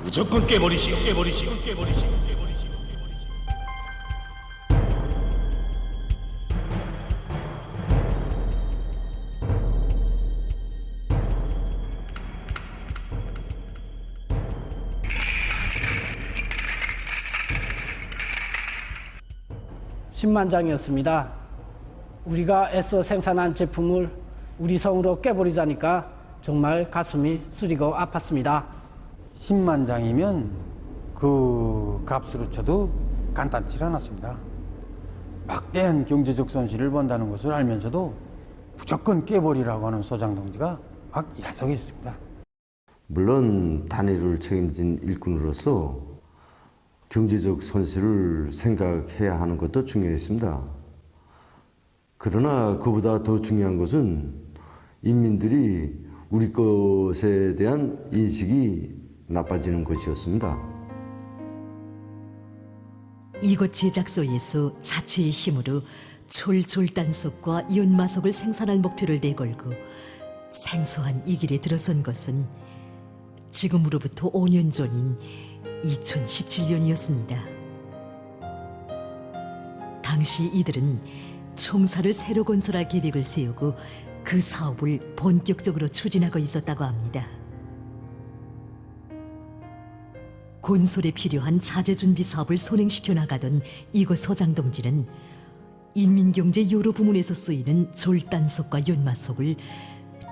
무조건 깨버리시오. 깨버리시오. 깨버리시오. 깨버리시오. 신만장이었습니다. 우리가 애써 생산한 제품을 우리 성으로 깨버리자니까 정말 가슴이 쓰리고 아팠습니다. 10만 장이면 그 값으로 쳐도 간단치 않았습니다. 막대한 경제적 손실을 본다는 것을 알면서도 무조건 깨버리라고 하는 소장 동지가 막 야속했습니다. 물론 단일을 책임진 일꾼으로서 경제적 손실을 생각해야 하는 것도 중요했습니다. 그러나 그보다 더 중요한 것은 인민들이 우리 것에 대한 인식이 나빠지는 것이었습니다. 이곳 제작소에서 자체의 힘으로 졸단석과 연마석을 생산할 목표를 내걸고 생소한 이 길에 들어선 것은 지금으로부터 5년 전인 2017년이었습니다. 당시 이들은 총사를 새로 건설할 계획을 세우고 그 사업을 본격적으로 추진하고 있었다고 합니다. 건설에 필요한 자재 준비 사업을 선행시켜 나가던 이곳 소장 동지는 인민경제 여러 부문에서 쓰이는 졸단석과 연마석을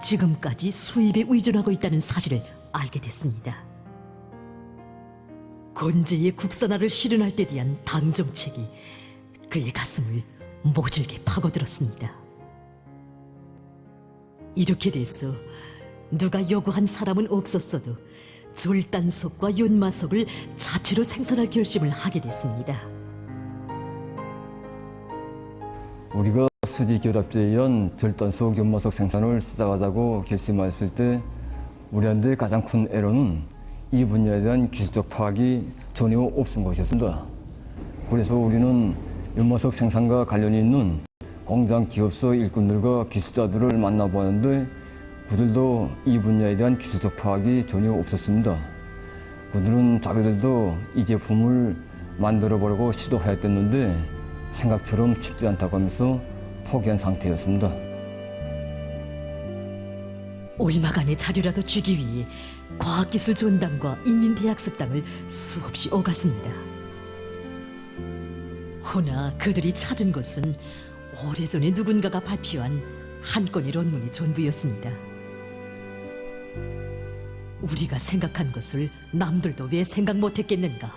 지금까지 수입에 의존하고 있다는 사실을 알게 됐습니다. 건재의 국산화를 실현할 때 대한 당정책이 그의 가슴을 모질게 파고들었습니다. 이렇게 돼서 누가 요구한 사람은 없었어도 졸단석과 연마석을 자체로 생산할 결심을 하게 됐습니다. 우리가 수지 결합제에 의한 졸단석, 연마석 생산을 시작하자고 결심했을 때 우리한테 가장 큰 애로는 이 분야에 대한 기술적 파악이 전혀 없은 것이었습니다. 그래서 우리는 연마석 생산과 관련이 있는 공장 기업소 일꾼들과 기술자들을 만나보았는데 그들도 이 분야에 대한 기술적 파악이 전혀 없었습니다. 그들은 자기들도 이 제품을 만들어보려고 시도하였댔는데 생각처럼 쉽지 않다고 하면서 포기한 상태였습니다. 얼마간의 자료라도 주기 위해 과학기술 전당과 인민대학습당을 수없이 오갔습니다. 허나 그들이 찾은 것은 오래전에 누군가가 발표한 한 건의論文이 전부였습니다. 우리가 생각한 것을 남들도 왜 생각 못했겠는가?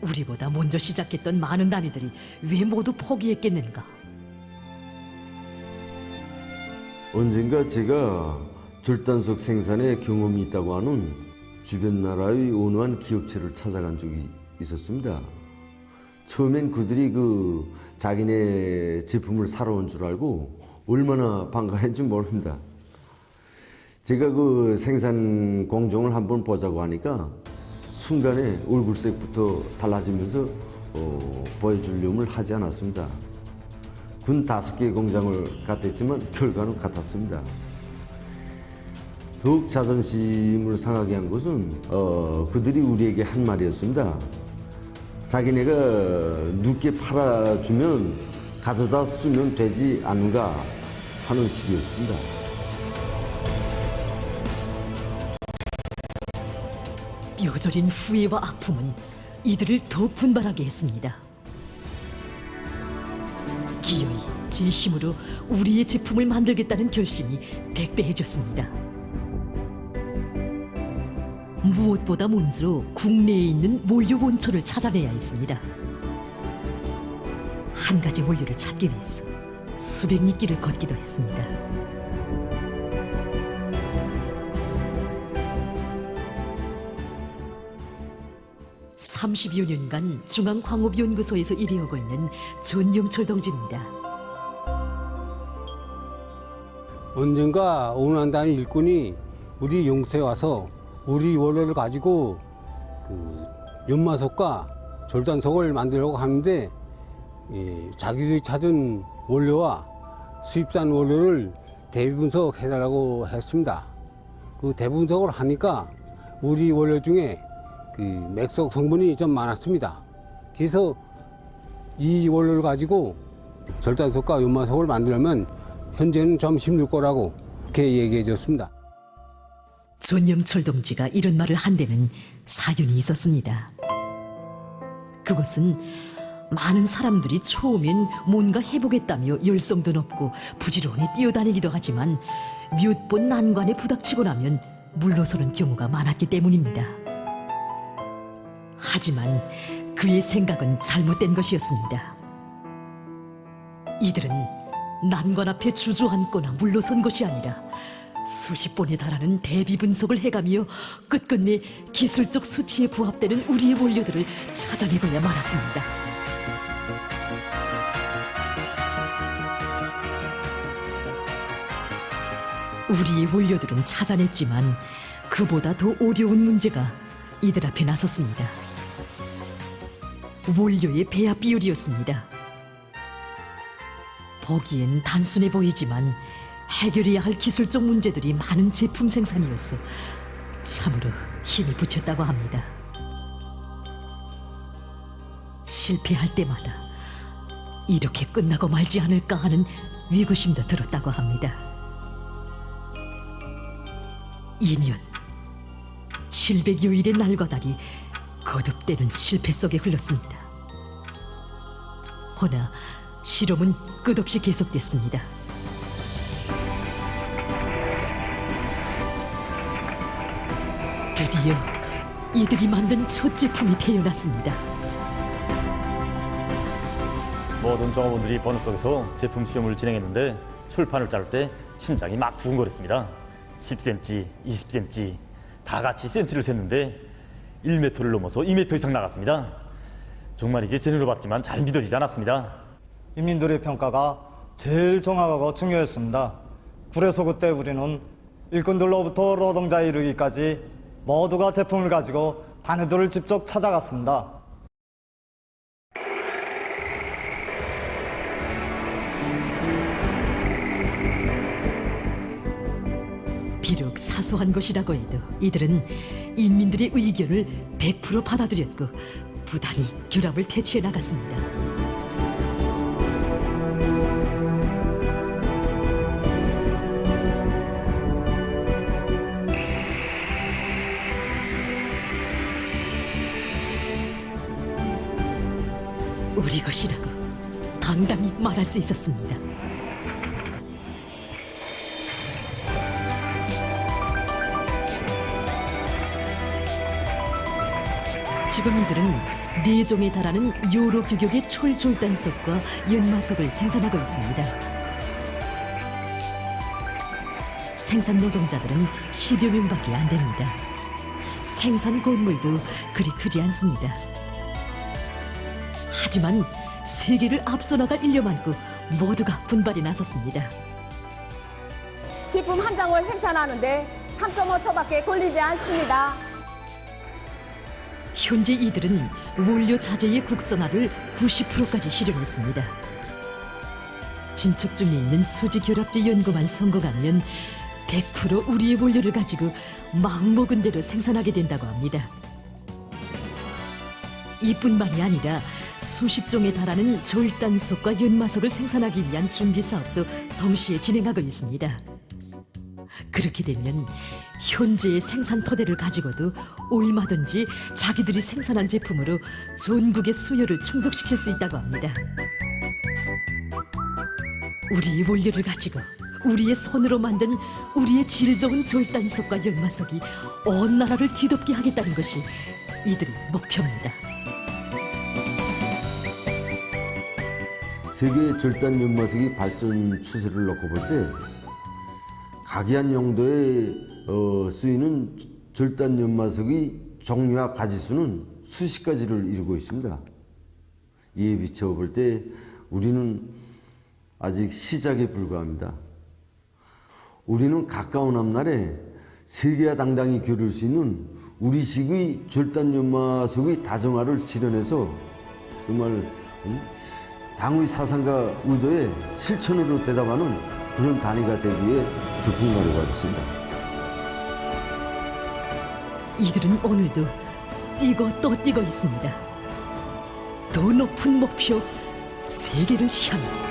우리보다 먼저 시작했던 많은 단위들이 왜 모두 포기했겠는가? 언젠가 제가 졸단석 생산에 경험이 있다고 하는 주변 나라의 어느한 기업체를 찾아간 적이 있었습니다. 처음엔 그들이 자기네 제품을 사러 온 줄 알고 얼마나 반가웠는지 모릅니다. 제가 생산 공정을 한번 보자고 하니까 순간에 얼굴색부터 달라지면서 보여주려면 하지 않았습니다. 군 5개 공장을 갔댔지만 결과는 같았습니다. 더욱 자존심을 상하게 한 것은 그들이 우리에게 한 말이었습니다. 자기네가 늦게 팔아주면 가져다 쓰면 되지 않는가 하는 식이었습니다. 뼈저린 후회와 아픔은 이들을 더욱 분발하게 했습니다. 기어이 제 힘으로 우리의 제품을 만들겠다는 결심이 백배해졌습니다. 무엇보다 먼저 국내에 있는 원료 원초를 찾아내야 했습니다. 한 가지 원료를 찾기 위해서 수백 리 길을 걷기도 했습니다. (30여 년간) 중앙광업연구소에서 일해오고 있는 전영철 동지입니다. 언젠가 오운한다는 일꾼이 우리 용소에 와서 우리 원료를 가지고 연마석과 졸단석을 만들려고 하는데 자기들이 찾은 원료와 수입산 원료를 대분석해달라고 했습니다. 그 대분석을 하니까 우리 원료 중에 그 맥석 성분이 좀 많았습니다. 그래서 이 원료를 가지고 절단석과 연마석을 만들면 현재는 좀 힘들 거라고 그렇게 얘기해 줬습니다. 존영철 동지가 이런 말을 한 데는 사연이 있었습니다. 그것은 많은 사람들이 처음엔 뭔가 해보겠다며 열성도 높고 부지런히 뛰어다니기도 하지만 몇 번 난관에 부닥치고 나면 물러서는 경우가 많았기 때문입니다. 하지만 그의 생각은 잘못된 것이었습니다. 이들은 난관 앞에 주저앉거나 물러선 것이 아니라 수십 번에 달하는 대비 분석을 해가며 끝끝내 기술적 수치에 부합되는 우리의 원료들을 찾아내고야 말았습니다. 우리의 원료들은 찾아냈지만 그보다 더 어려운 문제가 이들 앞에 나섰습니다. 원료의 배합 비율이었습니다. 보기엔 단순해 보이지만 해결해야 할 기술적 문제들이 많은 제품 생산이었어 참으로 힘이 붙였다고 합니다. 실패할 때마다 이렇게 끝나고 말지 않을까 하는 위구심도 들었다고 합니다. 2년 700여일의 날과 달이 거듭되는 실패 속에 흘렀습니다. 허나 실험은 끝없이 계속됐습니다. 드디어 이들이 만든 첫 제품이 태어났습니다. 모든 종업원들이 번호 속에서 제품 시험을 진행했는데 철판을 자를 때 심장이 막 두근거렸습니다. 10cm, 20cm 다 같이 센치를 셌는데 1m를 넘어서 2m 이상 나갔습니다. 정말 이제 제대로 봤지만 잘 믿어지지 않았습니다. 인민들의 평가가 제일 정확하고 중요했습니다. 그래서 그때 우리는 일꾼들로부터 노동자에 이르기까지 모두가 제품을 가지고 바네들을 직접 찾아갔습니다. 비록 사소한 것이라고 해도 이들은 인민들의 의견을 100% 받아들였고 부단히 결합을 퇴치해 나갔습니다. 우리 것이라고 당당히 말할 수 있었습니다. 지금 이들은 4종에 달하는 여러 규격의 철졸단석과 연마석을 생산하고 있습니다. 생산 노동자들은 10여 명밖에 안 됩니다. 생산 건물도 그리 크지 않습니다. 하지만 세계를 앞서 나갈 인력만고 모두가 분발에 나섰습니다. 제품 한 장을 생산하는데 3.5초밖에 걸리지 않습니다. 현재 이들은 원료 자재의 국산화를 90%까지 실현했습니다. 진척 중에 있는 수지 결합제 연구만 성공하면 100% 우리의 원료를 가지고 마음먹은 대로 생산하게 된다고 합니다. 이뿐만이 아니라 수십 종에 달하는 절단석과 연마석을 생산하기 위한 준비 사업도 동시에 진행하고 있습니다. 그렇게 되면 현재의 생산 토대를 가지고도 얼마든지 자기들이 생산한 제품으로 전국의 수요를 충족시킬 수 있다고 합니다. 우리의 원료를 가지고 우리의 손으로 만든 우리의 질 좋은 절단석과 연마석이 온 나라를 뒤덮게 하겠다는 것이 이들의 목표입니다. 세계 절단 연마석의 발전 추세를 놓고 볼 때 각이한 용도에 쓰이는 절단 연마석의 종류와 가지수는 수십 가지를 이루고 있습니다. 이에 비춰 볼 때 우리는 아직 시작에 불과합니다. 우리는 가까운 앞날에 세계와 당당히 겨룰 수 있는 우리식의 절단 연마석의 다정화를 실현해서 정말 당의 사상과 의도에 실천으로 대답하는 그런 단위가 되기에 적극하려고 하겠습니다. 이들은 오늘도 뛰고 또 뛰고 있습니다. 더 높은 목표, 세계를 향해.